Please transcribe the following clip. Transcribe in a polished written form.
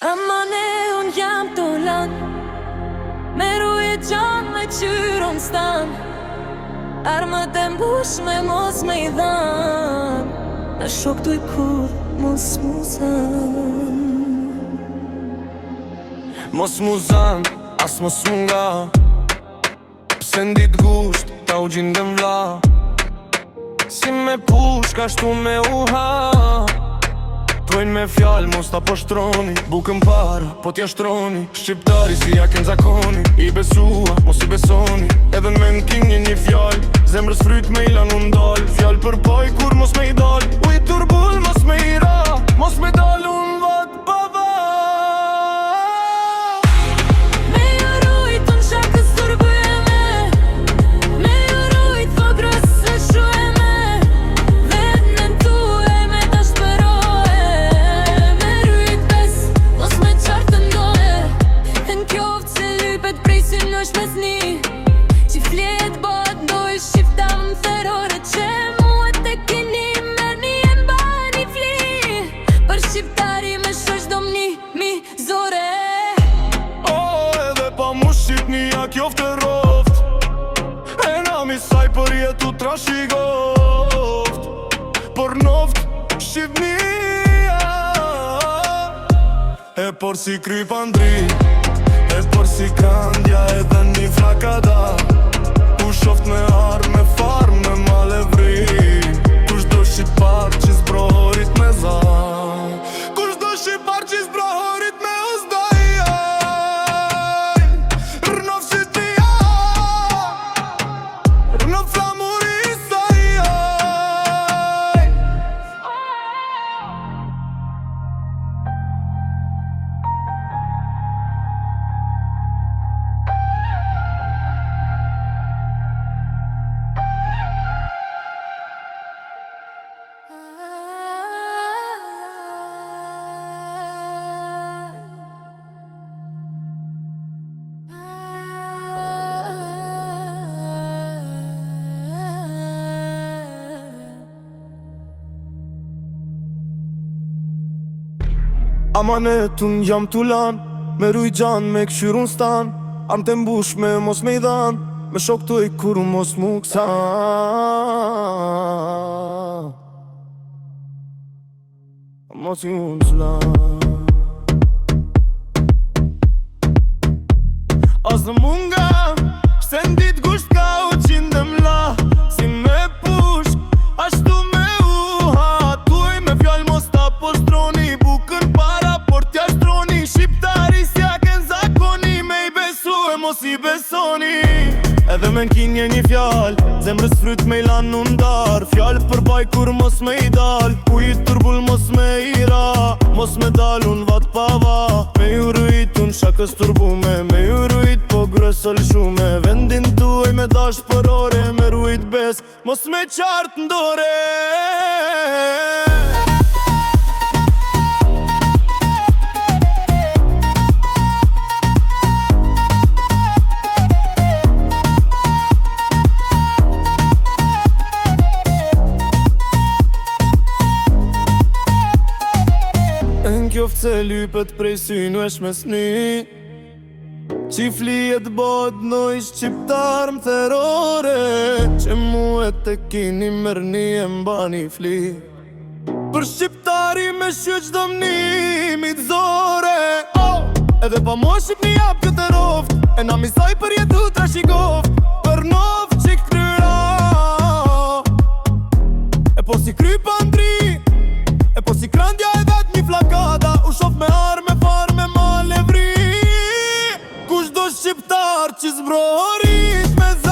Amane unë jam të lanë, me ruje gjanë me qyron stanë, armët e mbushme mos me i dhanë, në shok të i kur mos mu zanë. Mos mu zanë, as mos mu nga, pse ndit gusht ta u gjindëm vla, si me pushk ashtu me uha. Tojnë me fjallë, mos ta poshtroni, bukën para, po t'ja shtroni. Shqiptari si ja ken zakoni, i besua, mos i besoni. Edhe n'men king një fjallë, zemrës fryt me i lanë ndalë. Fjallë për poj kur mos me i dalë, u i turbull mos me i ra, mos me dalë unë vat pa va. Me jorujt unë shakës turbujeme, me jorujt vogrës se shueme, vetën tu e me ta shperoje. Me rujt bes, mos me qartë ndoje, në kjovë që lypet prej synë është mesni, që flet bot doj shifta më therore, që muet e kini merni e mbani fli, për shqiptari me shosh do mni mizore. Edhe pa mu shqip një kjoft e roft, e na misaj për jetu trash i goft, për noft Shqipnia. E por si kryp andri, e por si kandja edhe një flakada, u shoft me armë, me farmë, me malevri, kush do shqipar që zbrohorit me za, kush do shqipar që zbrohorit me uzdaj. Rënof shqiptia, rënof flamuri saj. Amanet unë jam t'ulan, me ruj gjan me këshyrun stan, armë të mbush me mos me i dhan, me shok të i kur mos mu kësa. Mos i unë zlan, as në munga, se ndit gusht ka u qindëm la, si me push, ashtu me uha, tuj me fjall mos ta poshtroni, bukën para por t'ja shtroni. Shqiptari si ja ken zakoni, me i besu e mos i besoni. Edhe me n'kinje një fjall, zemrës fryt me i lanë ndar, fjall për baj kur mos me i dal, u i turbull mos me i ra, mos me dal unë vat pa va. Me ju rujt unë shakës turbume, me ju rujt po grësëll shume, vendin tuaj me dash për ore, me rujt bes, mos me qartë ndore. Kjoft se lypet prej synu e shmesni, që flijet bod noj shqiptar më therore, që muet e kini mërni e mbani fli, për shqiptari me shqyq do mni mizore. Edhe pa mo shqip një jap këtë roft, e na misaj për jetu trash i goft, për noft që kryra. E po si kryp andri, e po si krandja e vet një flakada, u shof me armë, me farë, me malevri, kush do shqiptar që zbrohorit me za.